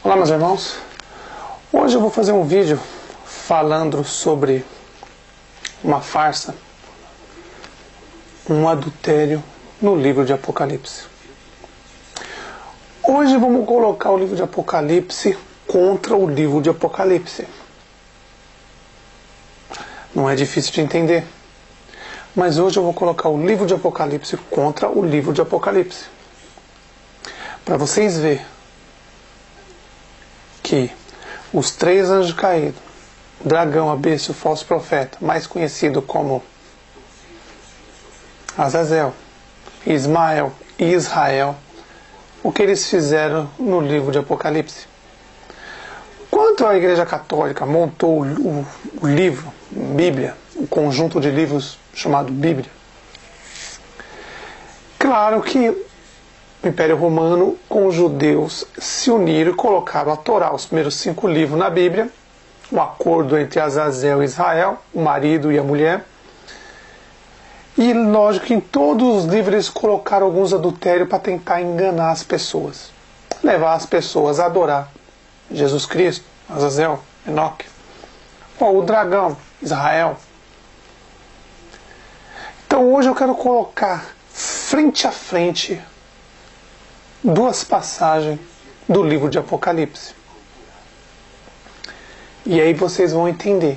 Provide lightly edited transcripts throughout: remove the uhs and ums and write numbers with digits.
Olá, meus irmãos. Hoje eu vou fazer um vídeo falando sobre uma farsa, um adultério no livro de Apocalipse. Hoje vamos colocar o livro de Apocalipse contra o livro de Apocalipse. Não é difícil de entender. Mas hoje eu vou colocar o livro de Apocalipse contra o livro de Apocalipse. Para vocês verem que os três anjos caídos, dragão, a besta e o falso profeta, mais conhecido como Azazel, Ismael e Israel, o que eles fizeram no livro de Apocalipse. Quanto a Igreja Católica montou o livro, Bíblia, o conjunto de livros chamado Bíblia, claro que o Império Romano com os judeus se uniram e colocaram a Torá, os primeiros 5 livros na Bíblia, um acordo entre Azazel e Israel, o marido e a mulher. E lógico que em todos os livros eles colocaram alguns adultérios para tentar enganar as pessoas, levar as pessoas a adorar Jesus Cristo, Azazel, Enoque, ou o dragão, Israel. Então hoje eu quero colocar frente a frente duas passagens do livro de Apocalipse. E aí vocês vão entender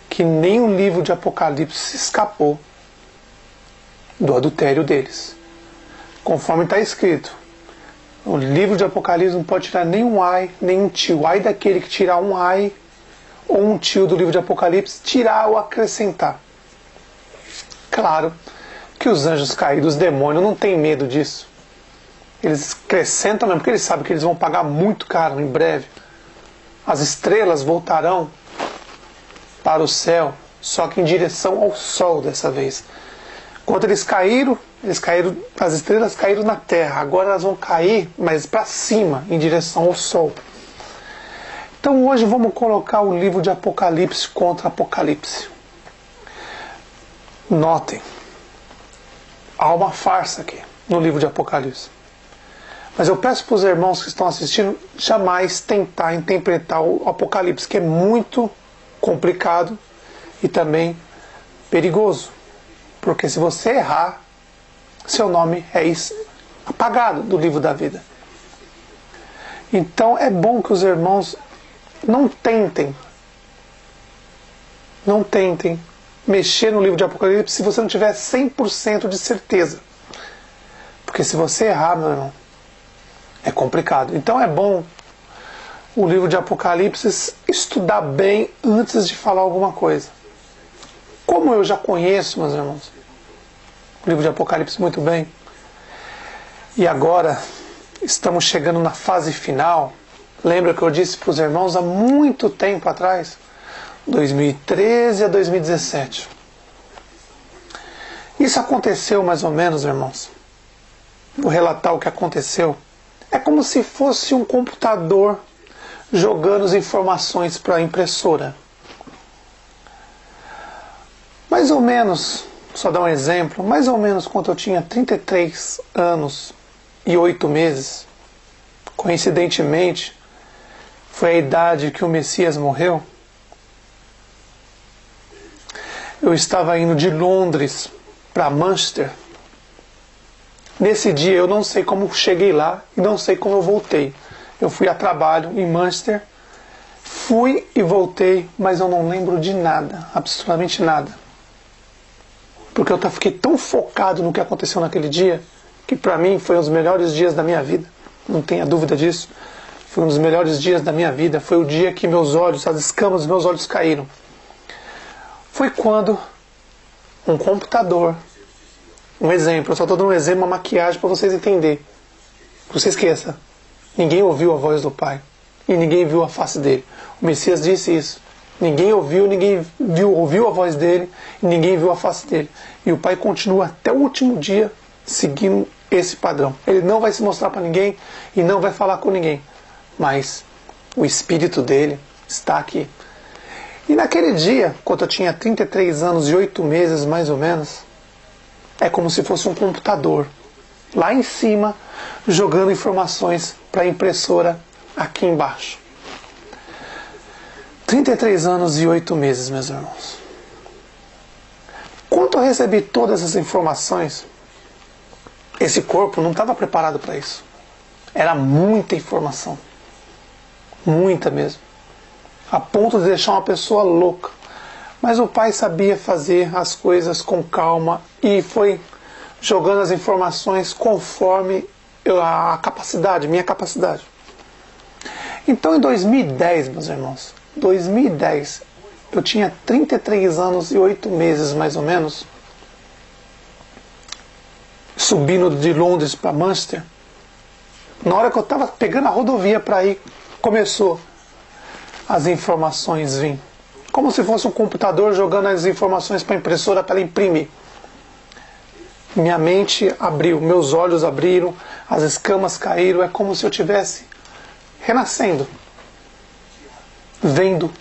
que nem o livro de Apocalipse escapou do adultério deles. Conforme está escrito, o livro de Apocalipse não pode tirar nem um ai, nem um tio. Ai daquele que tirar um ai ou um tio do livro de Apocalipse, tirar ou acrescentar. Claro que os anjos caídos, os demônios, não têm medo disso. Eles acrescentam mesmo, porque eles sabem que eles vão pagar muito caro em breve. As estrelas voltarão para o céu, só que em direção ao sol dessa vez. Quando eles caíram, as estrelas caíram na terra. Agora elas vão cair, mas para cima, em direção ao sol. Então hoje vamos colocar o livro de Apocalipse contra Apocalipse. Notem, há uma farsa aqui no livro de Apocalipse. Mas eu peço para os irmãos que estão assistindo jamais tentar interpretar o Apocalipse, que é muito complicado e também perigoso. Porque se você errar, seu nome é apagado do livro da vida. Então é bom que os irmãos não tentem mexer no livro de Apocalipse se você não tiver 100% de certeza. Porque se você errar, meu irmão, é complicado. Então é bom o livro de Apocalipse estudar bem antes de falar alguma coisa. Como eu já conheço, meus irmãos, o livro de Apocalipse muito bem, e agora estamos chegando na fase final. Lembra que eu disse para os irmãos há muito tempo atrás, 2013 a 2017. Isso aconteceu mais ou menos, irmãos. Vou relatar o que aconteceu. É como se fosse um computador jogando as informações para a impressora. Mais ou menos, só dar um exemplo, mais ou menos quando eu tinha 33 anos e 8 meses, coincidentemente, foi a idade que o Messias morreu. Eu estava indo de Londres para Manchester. Nesse dia eu não sei como cheguei lá e não sei como eu voltei. Eu fui a trabalho em Manchester, fui e voltei, mas eu não lembro de nada, absolutamente nada. Porque eu fiquei tão focado no que aconteceu naquele dia, que para mim foi um dos melhores dias da minha vida, não tenha dúvida disso. Foi um dos melhores dias da minha vida, foi o dia que meus olhos, as escamas dos meus olhos caíram. Foi quando um computador, um exemplo, eu só estou dando um exemplo, uma maquiagem para vocês entenderem. Não se esqueça, ninguém ouviu a voz do Pai e ninguém viu a face dele. O Messias disse isso. Ninguém ouviu, ouviu a voz dele e ninguém viu a face dele. E o Pai continua até o último dia seguindo esse padrão. Ele não vai se mostrar para ninguém e não vai falar com ninguém. Mas o Espírito dele está aqui. E naquele dia, quando eu tinha 33 anos e 8 meses mais ou menos, é como se fosse um computador lá em cima, jogando informações para a impressora aqui embaixo. 33 anos e 8 meses, meus irmãos. Quando eu recebi todas essas informações, esse corpo não estava preparado para isso. Era muita informação. Muita mesmo. A ponto de deixar uma pessoa louca. Mas o Pai sabia fazer as coisas com calma e foi jogando as informações conforme a capacidade, minha capacidade. Então em 2010, meus irmãos, 2010, eu tinha 33 anos e 8 meses mais ou menos, subindo de Londres para Manchester. Na hora que eu estava pegando a rodovia para ir, começou as informações vir. Como se fosse um computador jogando as informações para a impressora para ela imprimir. Minha mente abriu, meus olhos abriram, as escamas caíram, é como se eu estivesse renascendo, vendo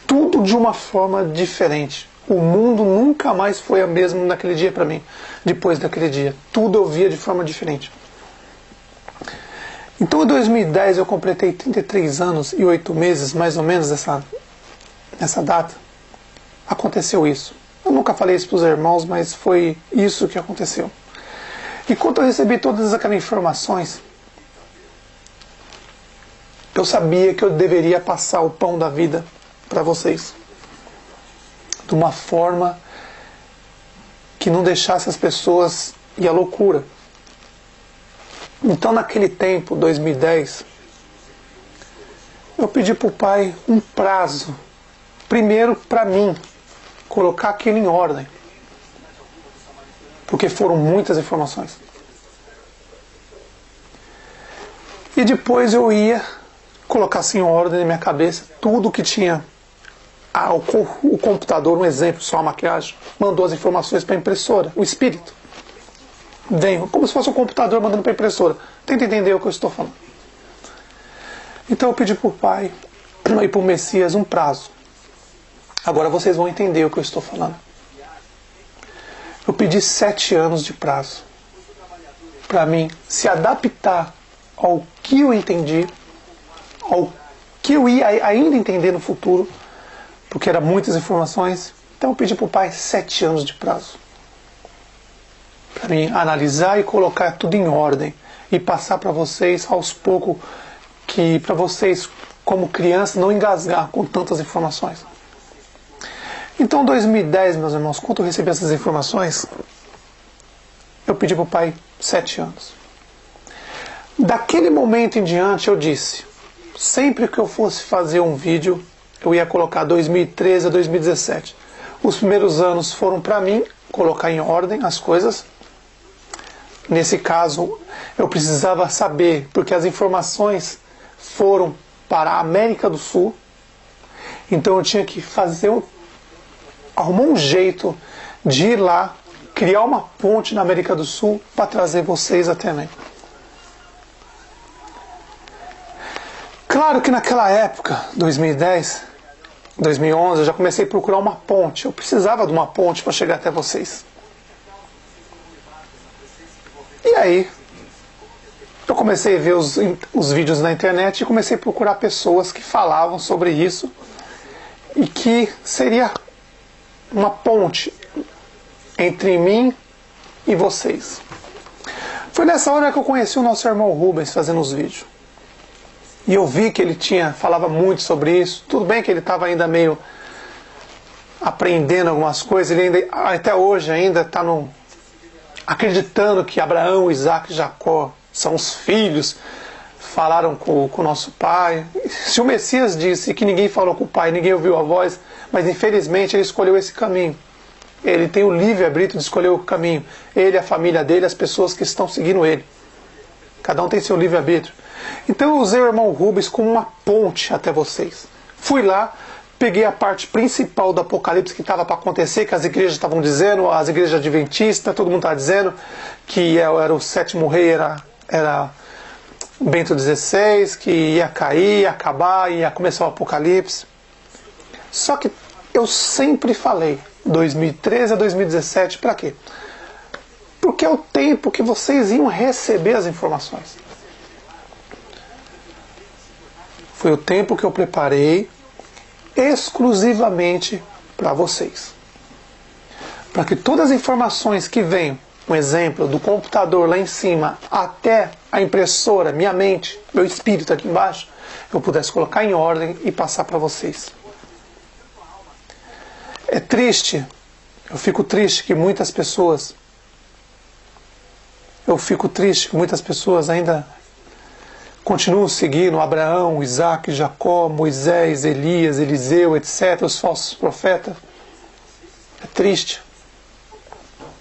tudo de uma forma diferente. O mundo nunca mais foi o mesmo naquele dia para mim, depois daquele dia. Tudo eu via de forma diferente. Então em 2010 eu completei 33 anos e 8 meses, mais ou menos nessa data. Aconteceu isso. Eu nunca falei isso para os irmãos, mas foi isso que aconteceu. E quando eu recebi todas aquelas informações, eu sabia que eu deveria passar o pão da vida para vocês. De uma forma que não deixasse as pessoas ir à loucura. Então naquele tempo, 2010, eu pedi para o Pai um prazo. Primeiro para mim, colocar aquilo em ordem. Porque foram muitas informações. E depois eu ia colocar assim em ordem na minha cabeça tudo que tinha. O computador, um exemplo, só a maquiagem, mandou as informações para a impressora, o espírito. Vem, como se fosse um computador mandando para a impressora. Tenta entender o que eu estou falando. Então eu pedi para o Pai e para o Messias um prazo. Agora vocês vão entender o que eu estou falando. Eu pedi 7 anos de prazo para mim se adaptar ao que eu entendi, ao que eu ia ainda entender no futuro, porque eram muitas informações. Então eu pedi para o Pai 7 anos de prazo para mim analisar e colocar tudo em ordem e passar para vocês aos poucos, que para vocês como criança não engasgar com tantas informações. Então, em 2010, meus irmãos, quando eu recebi essas informações, eu pedi para o Pai 7 anos. Daquele momento em diante, eu disse, sempre que eu fosse fazer um vídeo, eu ia colocar 2013 a 2017. Os primeiros anos foram para mim colocar em ordem as coisas. Nesse caso, eu precisava saber, porque as informações foram para a América do Sul. Então eu tinha que arrumar um jeito de ir lá, criar uma ponte na América do Sul para trazer vocês até mim. Claro que naquela época, 2010, 2011, eu já comecei a procurar uma ponte. Eu precisava de uma ponte para chegar até vocês. E aí, eu comecei a ver os vídeos na internet e comecei a procurar pessoas que falavam sobre isso e que seria uma ponte entre mim e vocês. Foi nessa hora que eu conheci o nosso irmão Rubens fazendo os vídeos. E eu vi que ele falava muito sobre isso. Tudo bem que ele estava ainda meio aprendendo algumas coisas. Ele ainda, até hoje ainda está acreditando que Abraão, Isaac e Jacó são os filhos. Falaram com o nosso pai. Se o Messias disse que ninguém falou com o pai, ninguém ouviu a voz, mas infelizmente ele escolheu esse caminho. Ele tem o livre-arbítrio de escolher o caminho. Ele, a família dele, as pessoas que estão seguindo ele. Cada um tem seu livre-arbítrio. Então eu usei o irmão Rubens como uma ponte até vocês. Fui lá, peguei a parte principal do Apocalipse que estava para acontecer, que as igrejas estavam dizendo, as igrejas adventistas, todo mundo estava dizendo que era o sétimo rei, era Bento XVI, que ia cair, ia acabar, ia começar o Apocalipse. Só que eu sempre falei, 2013 a 2017, para quê? Porque é o tempo que vocês iam receber as informações. Foi o tempo que eu preparei exclusivamente para vocês. Para que todas as informações que vêm, um exemplo, do computador lá em cima até a impressora, minha mente, meu espírito aqui embaixo, eu pudesse colocar em ordem e passar para vocês. É triste, eu fico triste que muitas pessoas ainda continuam seguindo Abraão, Isaac, Jacó, Moisés, Elias, Eliseu, etc., os falsos profetas. É triste,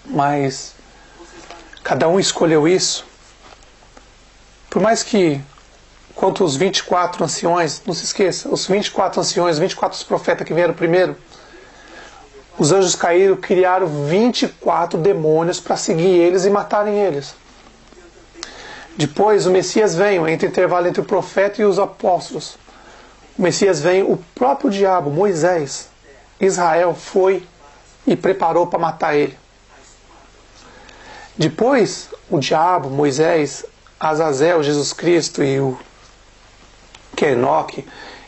mas cada um escolheu isso. Por mais que, quanto os 24 anciões, não se esqueça, os 24 anciões, 24 profetas que vieram primeiro, os anjos caíram, criaram 24 demônios para seguir eles e matarem eles. Depois o Messias veio, entre o intervalo entre o profeta e os apóstolos. O Messias veio, o próprio diabo, Moisés, Israel foi e preparou para matar ele. Depois o diabo, Moisés, Azazel, Jesus Cristo e o Enoque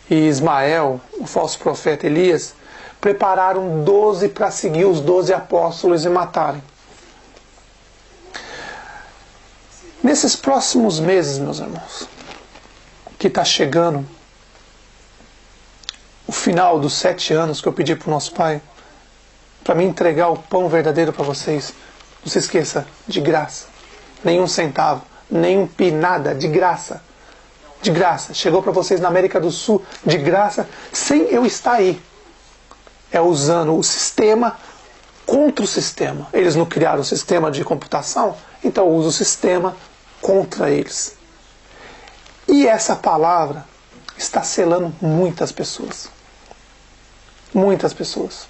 e Ismael, o falso profeta Elias, prepararam 12 para seguir os 12 apóstolos e matarem. Nesses próximos meses, meus irmãos, que está chegando o final dos 7 anos que eu pedi para o nosso Pai, para me entregar o pão verdadeiro para vocês, não se esqueça, de graça, nenhum centavo, nem nada, de graça. De graça, chegou para vocês na América do Sul, de graça, sem eu estar aí. É usando o sistema contra o sistema. Eles não criaram o sistema de computação, então eu uso o sistema contra eles. E essa palavra está selando muitas pessoas. Muitas pessoas.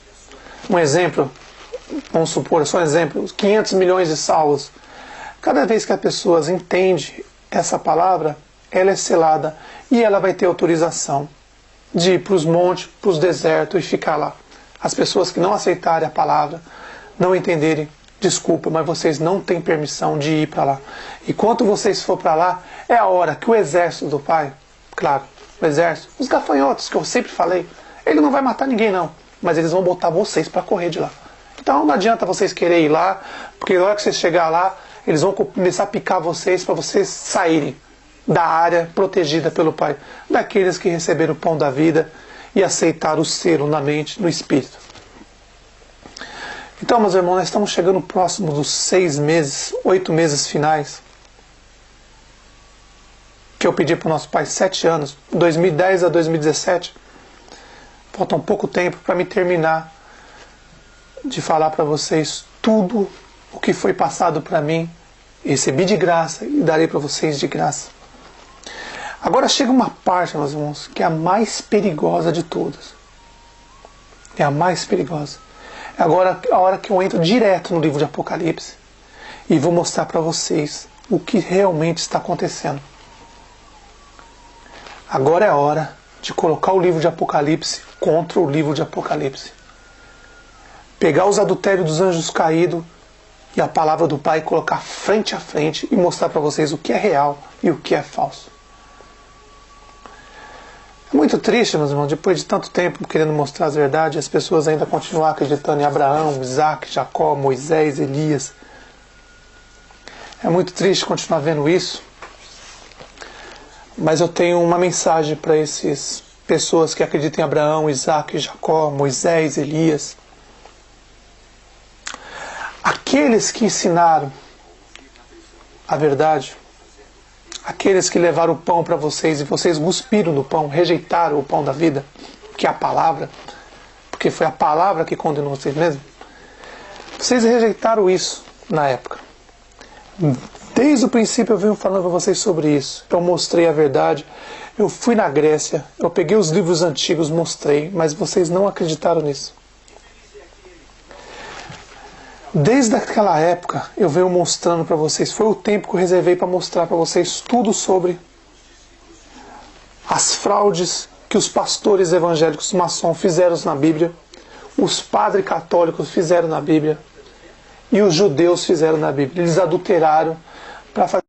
Um exemplo, vamos supor, só um exemplo, 500 milhões de salvos. Cada vez que as pessoas entendem essa palavra, ela é selada e ela vai ter autorização de ir para os montes, para os desertos e ficar lá. As pessoas que não aceitarem a palavra, não entenderem, desculpa, mas vocês não têm permissão de ir para lá. E quando vocês for para lá, é a hora que o exército do Pai, claro, o exército, os gafanhotos que eu sempre falei, ele não vai matar ninguém não, mas eles vão botar vocês para correr de lá. Então não adianta vocês quererem ir lá, porque na hora que vocês chegar lá, eles vão começar a picar vocês para vocês saírem da área protegida pelo Pai, daqueles que receberam o pão da vida e aceitaram o selo na mente, no espírito. Então, meus irmãos, nós estamos chegando próximo dos 6 meses, 8 meses finais, que eu pedi para o nosso Pai 7 anos, 2010 a 2017. Falta um pouco tempo para me terminar de falar para vocês tudo o que foi passado para mim, recebi de graça e darei para vocês de graça. Agora chega uma parte, meus irmãos, que é a mais perigosa de todas. É a mais perigosa. É agora a hora que eu entro direto no livro de Apocalipse e vou mostrar para vocês o que realmente está acontecendo. Agora é a hora de colocar o livro de Apocalipse contra o livro de Apocalipse. Pegar os adultérios dos anjos caídos e a palavra do Pai, colocar frente a frente e mostrar para vocês o que é real e o que é falso. É muito triste, meus irmãos, depois de tanto tempo querendo mostrar as verdades, as pessoas ainda continuam acreditando em Abraão, Isaac, Jacó, Moisés, Elias. É muito triste continuar vendo isso. Mas eu tenho uma mensagem para essas pessoas que acreditam em Abraão, Isaac, Jacó, Moisés, Elias. Aqueles que ensinaram a verdade, aqueles que levaram o pão para vocês e vocês cuspiram no pão, rejeitaram o pão da vida, que é a palavra, porque foi a palavra que condenou vocês mesmos. Vocês rejeitaram isso na época. Desde o princípio eu venho falando para vocês sobre isso. Eu mostrei a verdade. Eu fui na Grécia, eu peguei os livros antigos, mostrei, mas vocês não acreditaram nisso. Desde aquela época eu venho mostrando para vocês, foi o tempo que eu reservei para mostrar para vocês tudo sobre as fraudes que os pastores evangélicos maçons fizeram na Bíblia, os padres católicos fizeram na Bíblia e os judeus fizeram na Bíblia. Eles adulteraram para fazer